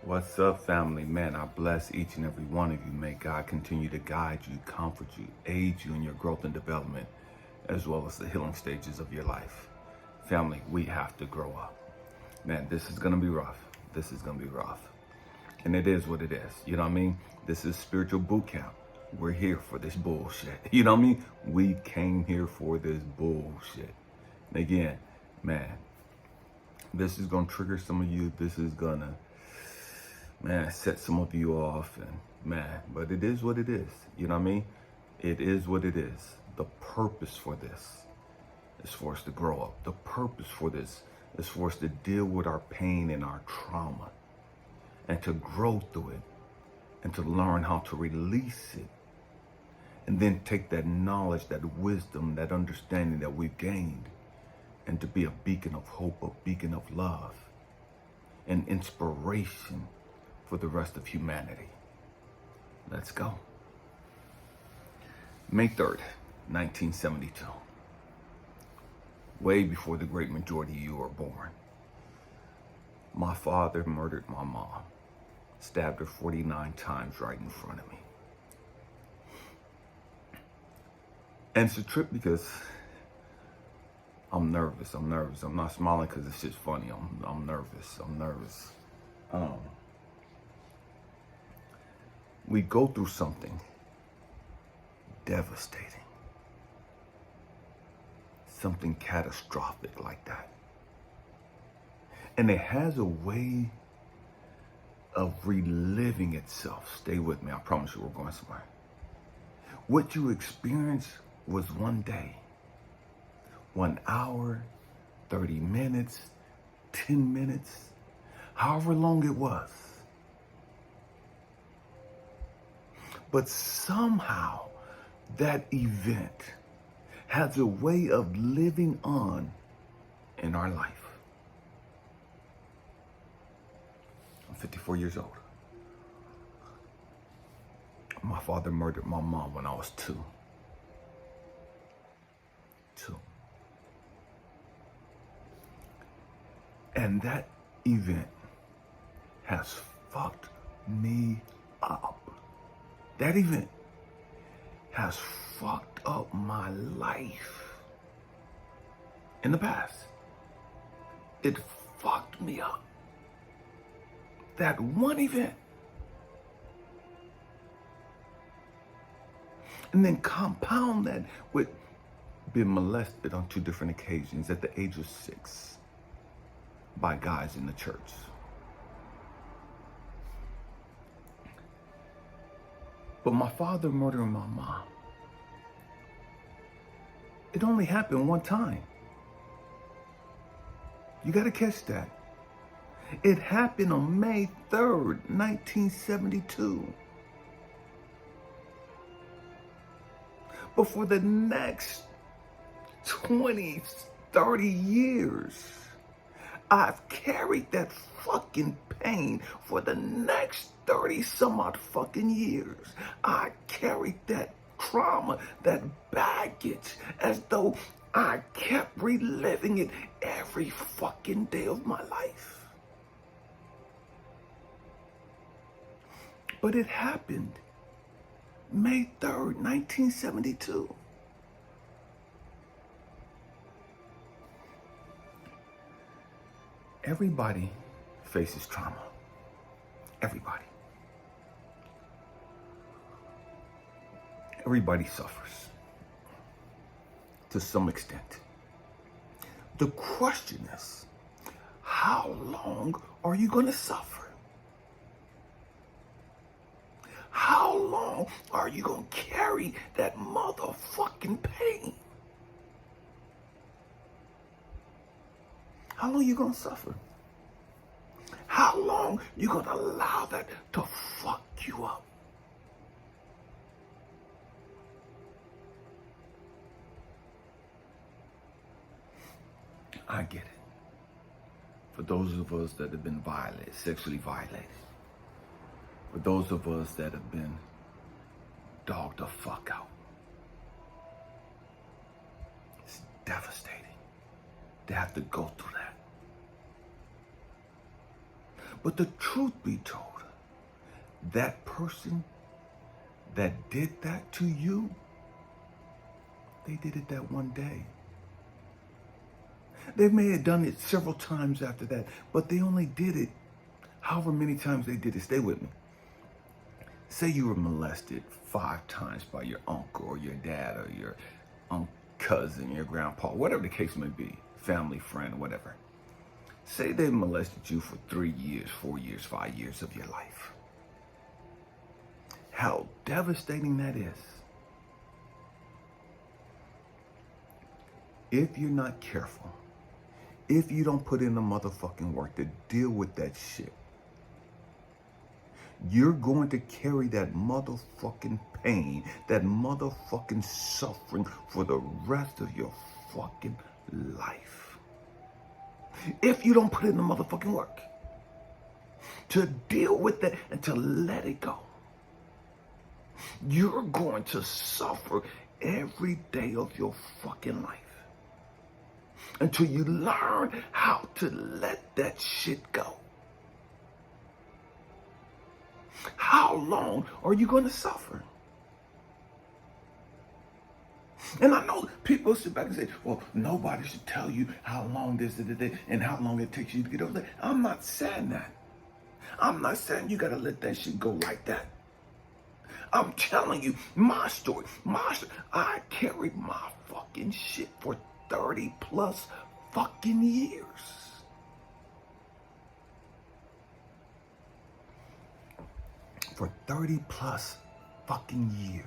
What's up, family? Man, I bless each and every one of you. May God continue to guide you, comfort you, aid you in your growth and development, as well as the healing stages of your life. Family, we have to grow up. Man, this is going to be rough. This is going to be rough. And it is what it is. You know what I mean? This is spiritual boot camp. We're here for this bullshit. You know what I mean? We came here for this bullshit. And again, man, this is going to trigger some of you. This is going to, man, set some of you off. And man, but it is what it is. You know what I mean? It is what it is. The purpose for this is for us to grow up. The purpose for this is for us to deal with our pain and our trauma and to grow through it and to learn how to release it. And then take that knowledge, that wisdom, that understanding that we've gained and to be a beacon of hope, a beacon of love and inspiration for the rest of humanity. Let's go. May 3rd, 1972. Way before the great majority of you were born. My father murdered my mom, stabbed her 49 times right in front of me. And it's a trip because I'm nervous. I'm not smiling because it's just funny. I'm nervous. We go through something devastating, something catastrophic like that. And it has a way of reliving itself. Stay with me. I promise you we're going somewhere. What you experience was one day, 1 hour, 30 minutes, 10 minutes, however long it was. But somehow that event has a way of living on in our life. I'm 54 years old. My father murdered my mom when I was two. And that event has fucked me up. That event has fucked up my life in the past. It fucked me up. That one event. And then compound that with being molested on 2 different occasions at the age of 6 by guys in the church. But my father murdering my mom, it only happened one time. You gotta catch that. It happened on May 3rd, 1972. But for the next 20, 30 years, I've carried that fucking pain for the next 30 some odd fucking years. I carried that trauma, that baggage, as though I kept reliving it every fucking day of my life. But it happened May 3rd, 1972. Everybody faces trauma. Everybody. Everybody suffers to some extent. The question is, how long are you going to suffer? How long are you going to carry that motherfucking pain? How long are you going to suffer? How long you going to allow that to fuck you up? I get it. For those of us that have been violated, sexually violated. For those of us that have been dogged the fuck out. It's devastating to have to go through that. But the truth be told, that person that did that to you, they did it that one day. They may have done it several times after that, but they only did it however many times they did it. Stay with me. Say you were molested 5 times by your uncle or your dad or your cousin, your grandpa, whatever the case may be, family, friend, whatever. Say they molested you for 3 years, 4 years, 5 years of your life. How devastating that is. If you're not careful, if you don't put in the motherfucking work to deal with that shit, you're going to carry that motherfucking pain, that motherfucking suffering for the rest of your fucking life. If you don't put in the motherfucking work to deal with that and to let it go, you're going to suffer every day of your fucking life until you learn how to let that shit go. How long are you going to suffer? And I know people sit back and say, well, nobody should tell you how long this is and how long it takes you to get over that. I'm not saying that. I'm not saying you got to let that shit go like that. I'm telling you my story. I carried my fucking shit for 30 plus fucking years. For 30 plus fucking years.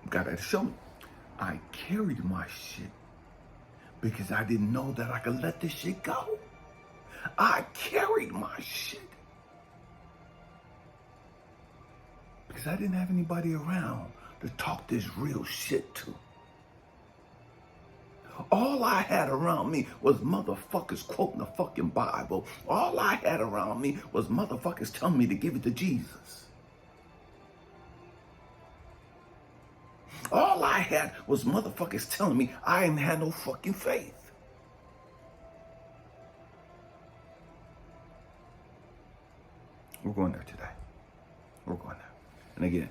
Gotta show me. I carried my shit because I didn't know that I could let this shit go. I carried my shit because I didn't have anybody around to talk this real shit to. All I had around me was motherfuckers quoting the fucking Bible. All I had around me was motherfuckers telling me to give it to Jesus. All I had was motherfuckers telling me I ain't had no fucking faith. We're going there today. We're going there. And again,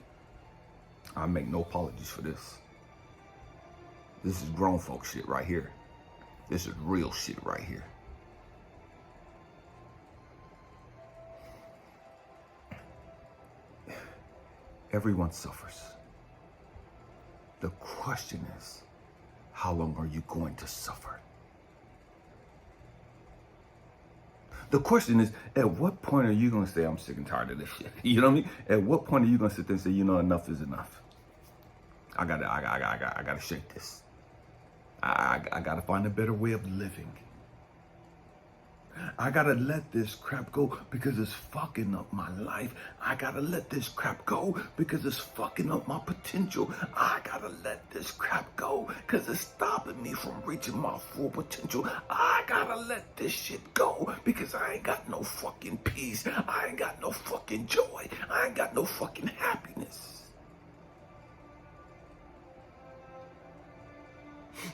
I make no apologies for this. This is grown folk shit right here. This is real shit right here. Everyone suffers. The question is, how long are you going to suffer? The question is, at what point are you going to say, I'm sick and tired of this shit? You know what I mean? At what point are you going to sit there and say, you know, enough is enough? I gotta shake this. I gotta find a better way of living. I gotta let this crap go because it's fucking up my life. I gotta let this crap go because it's fucking up my potential. I gotta let this crap go because it's stopping me from reaching my full potential. I gotta let this shit go because I ain't got no fucking peace. I ain't got no fucking joy. I ain't got no fucking happiness.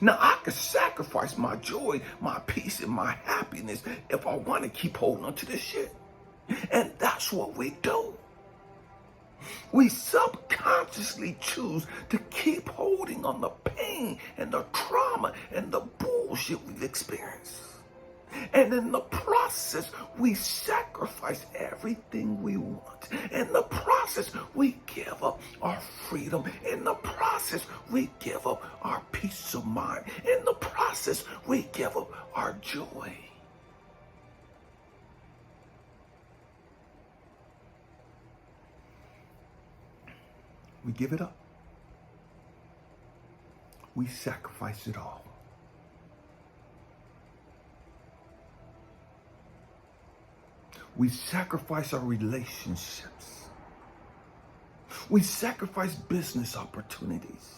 Now, I could sacrifice my joy, my peace, and my happiness if I want to keep holding on to this shit. And that's what we do. We subconsciously choose to keep holding on the pain and the trauma and the bullshit we've experienced. And in the process, we sacrifice everything we want. In the process, we give up our freedom. In the process, we give up our peace of mind. In the process, we give up our joy. We give it up. We sacrifice it all. We sacrifice our relationships. We sacrifice business opportunities.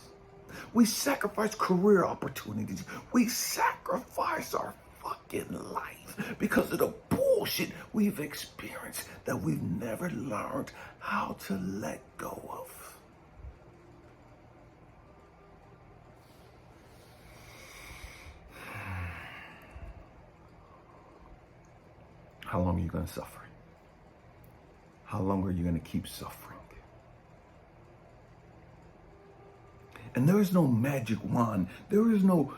We sacrifice career opportunities. We sacrifice our fucking life because of the bullshit we've experienced that we've never learned how to let go of. How long are you going to suffer? How long are you going to keep suffering? And there is no magic wand. There is no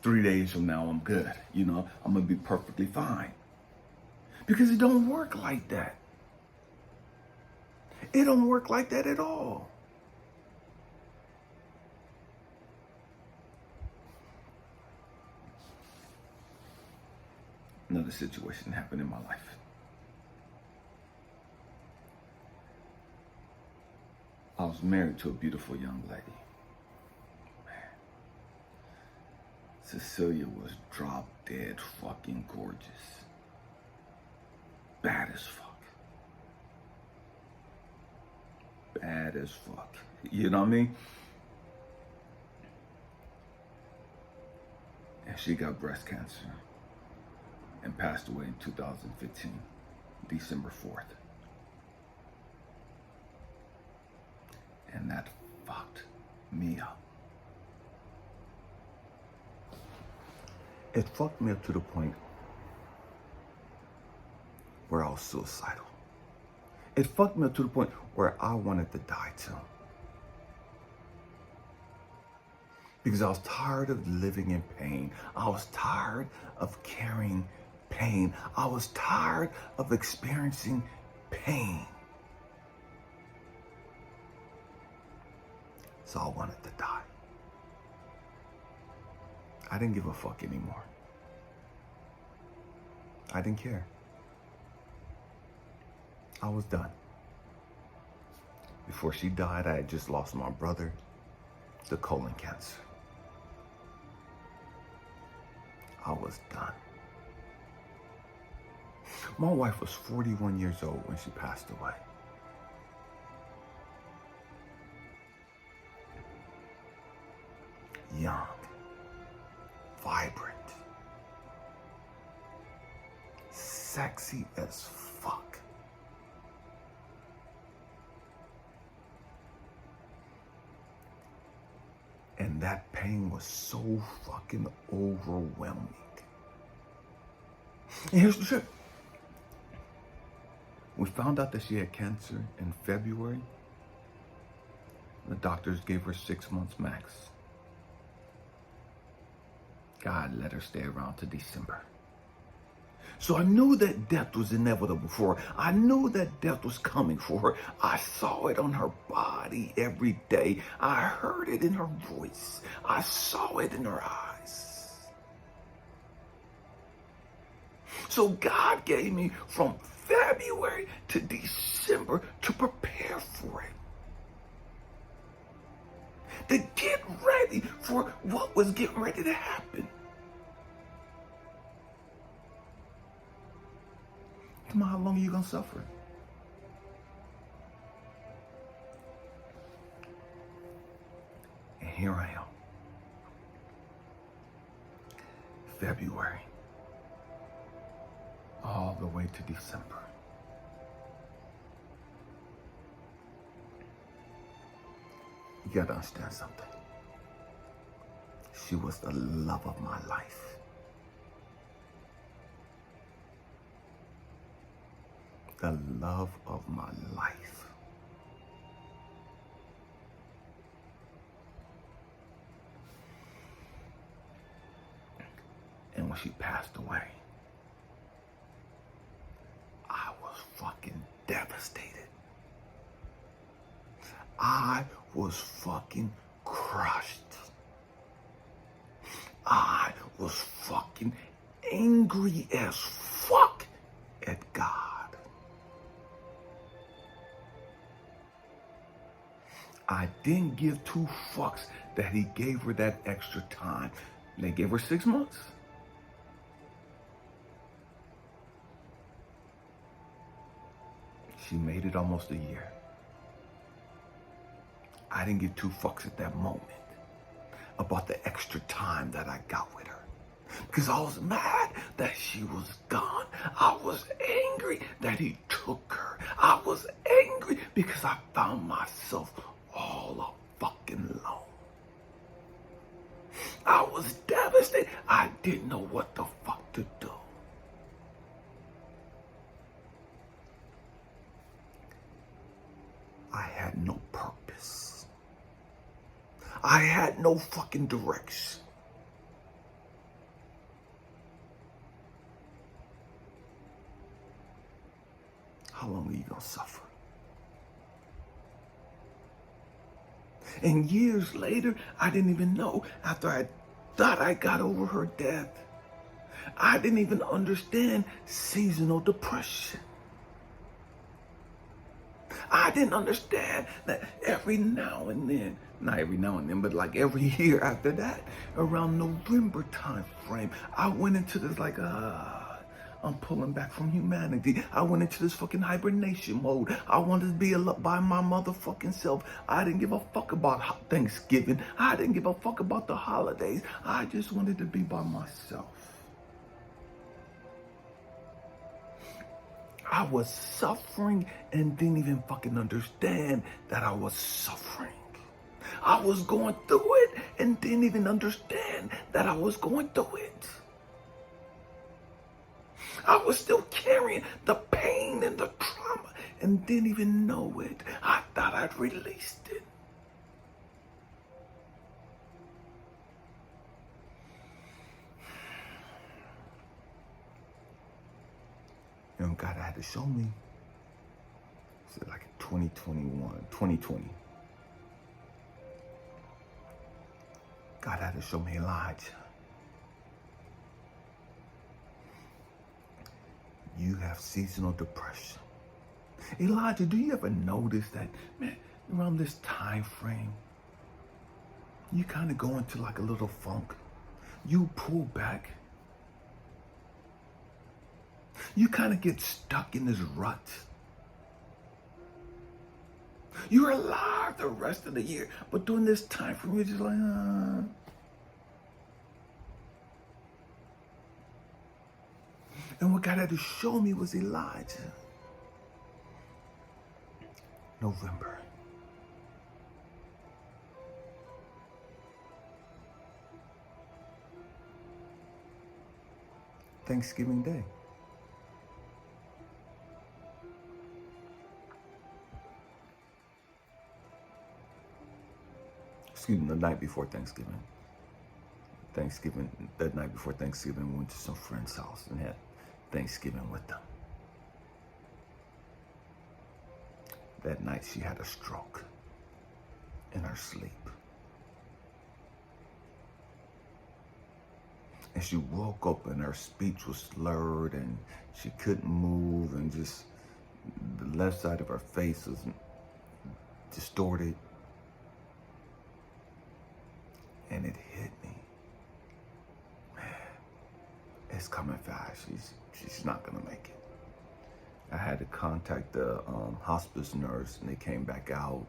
3 days from now I'm good. I'm going to be perfectly fine. Because it don't work like that. It don't work like that at all. Another situation happened in my life. I was married to a beautiful young lady. Man, Cecilia was drop dead fucking gorgeous. Bad as fuck. Bad as fuck. You know what I mean? And she got breast cancer and passed away in 2015, December 4th. And that fucked me up. It fucked me up to the point where I was suicidal. It fucked me up to the point where I wanted to die too. Because I was tired of living in pain. I was tired of carrying pain. I was tired of experiencing pain. So I wanted to die. I didn't give a fuck anymore. I didn't care. I was done. Before she died, I had just lost my brother to colon cancer. I was done. My wife was 41 years old when she passed away. Young, vibrant, sexy as fuck. And that pain was so fucking overwhelming. And here's the truth. We found out that she had cancer in February. The doctors gave her 6 months max. God let her stay around to December. So I knew that death was inevitable for her. I knew that death was coming for her. I saw it on her body every day. I heard it in her voice. I saw it in her eyes. So God gave me from February to December to prepare for it. To get ready for what was getting ready to happen. Come on, how long are you going to suffer? And here I am. February. All the way to December. You got to understand something. She was the love of my life. The love of my life. And when she passed away, I was fucking devastated. I was fucking crushed. I was fucking angry as fuck at God. I didn't give two fucks that he gave her that extra time. They gave her 6 months. She made it almost a year. I didn't give two fucks at that moment about the extra time that I got with her. Because I was mad that she was gone. I was angry that he took her. I was angry because I found myself all fucking alone. I was devastated. I didn't know what the fuck to do. I had no fucking direction. How long are you gonna suffer? And years later, I didn't even know, after I thought I got over her death, I didn't even understand seasonal depression. I didn't understand that every now and then, not every now and then, but like every year after that, around November time frame, I went into this like, I'm pulling back from humanity. I went into this fucking hibernation mode. I wanted to be by my motherfucking self. I didn't give a fuck about Thanksgiving. I didn't give a fuck about the holidays. I just wanted to be by myself. I was suffering and didn't even fucking understand that I was suffering. I was going through it and didn't even understand that I was going through it. I was still carrying the pain and the trauma and didn't even know it. I thought I'd released it. And God had to show me. So like 2020. God had to show me Elijah. You have seasonal depression. Elijah, do you ever notice that, man, around this time frame, you kind of go into like a little funk. You pull back. You kind of get stuck in this rut. You're alive the rest of the year, but during this time frame, you're just like, And what God had to show me was Elijah. November. Thanksgiving Day. Excuse me, the night before Thanksgiving. That night before Thanksgiving, we went to some friend's house and had Thanksgiving with them. That night she had a stroke in her sleep. And she woke up and her speech was slurred and she couldn't move and just the left side of her face was distorted. And it hit me. Man, it's coming fast. She's not gonna make it. I had to contact the hospice nurse and they came back out.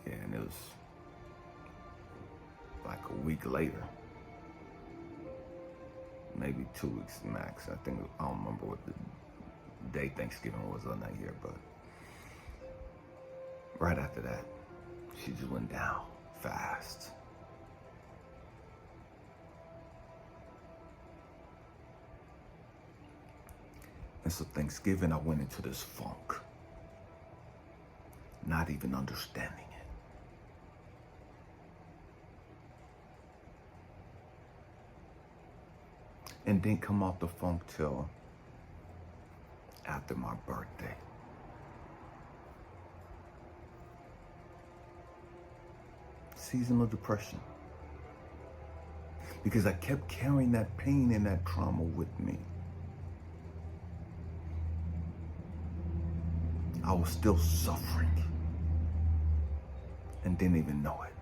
And it was like a week later, maybe 2 weeks max. I don't remember what the day Thanksgiving was on that year, but right after that, she just went down fast. And so Thanksgiving, I went into this funk, not even understanding it. And didn't come off the funk till after my birthday. Seasonal depression. Because I kept carrying that pain and that trauma with me. I was still suffering and didn't even know it.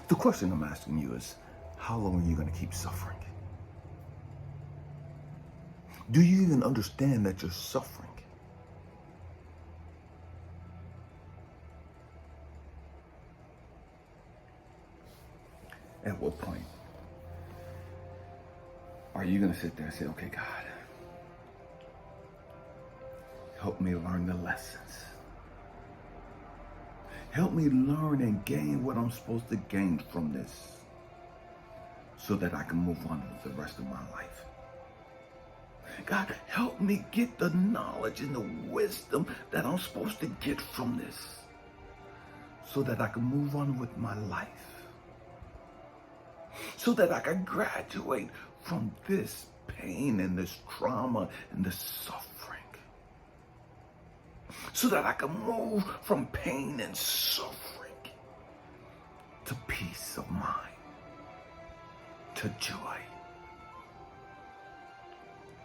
The question I'm asking you is, how long are you going to keep suffering? Do you even understand that you're suffering? At what point are you going to sit there and say, okay, God, help me learn the lessons. Help me learn and gain what I'm supposed to gain from this so that I can move on with the rest of my life. God, help me get the knowledge and the wisdom that I'm supposed to get from this so that I can move on with my life, so that I can graduate from this pain and this trauma and this suffering, so that I can move from pain and suffering to peace of mind, to joy,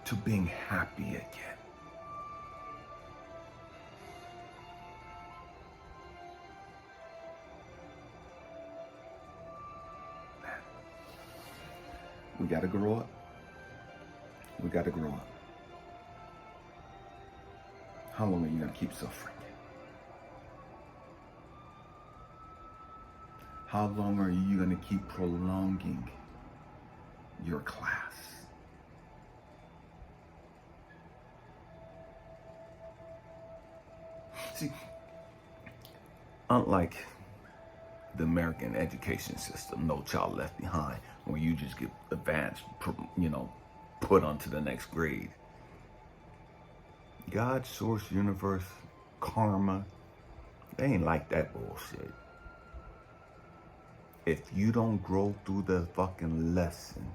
to being happy again. Man, we gotta grow up. We gotta grow up. How long are you gonna keep suffering? How long are you gonna keep prolonging your class? See, unlike the American education system, No Child Left Behind, where you just get advanced, put onto the next grade. God, source, universe, karma, they ain't like that bullshit. If you don't grow through the fucking lesson,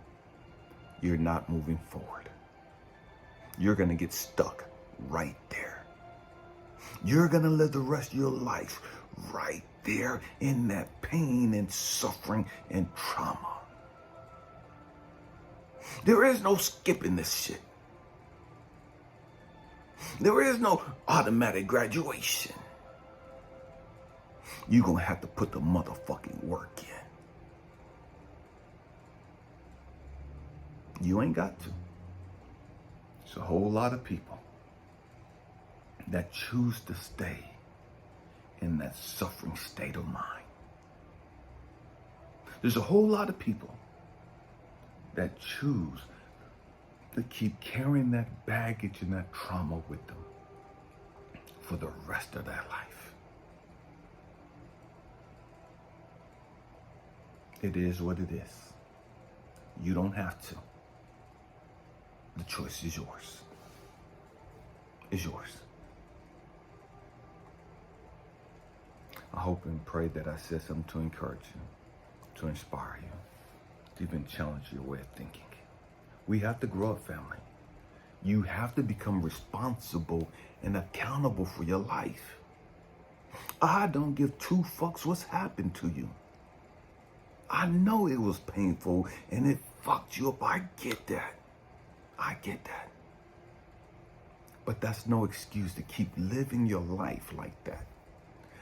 you're not moving forward. You're gonna get stuck right there. You're gonna live the rest of your life right there in that pain and suffering and trauma. There is no skipping this shit. There is no automatic graduation. You're gonna have to put the motherfucking work in. You ain't got to. It's a whole lot of people that choose to stay in that suffering state of mind. There's a whole lot of people that choose to keep carrying that baggage and that trauma with them for the rest of their life. It is what it is. You don't have to. The choice is yours. It's yours. I hope and pray that I said something to encourage you, to inspire you, to even challenge your way of thinking. We have to grow up, family. You have to become responsible and accountable for your life. I don't give two fucks what's happened to you. I know it was painful and it fucked you up. I get that. I get that. But that's no excuse to keep living your life like that.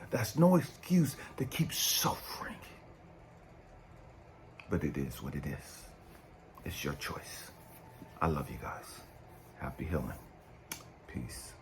That's no excuse to keep suffering. But it is what it is. It's your choice. I love you guys. Happy healing. Peace.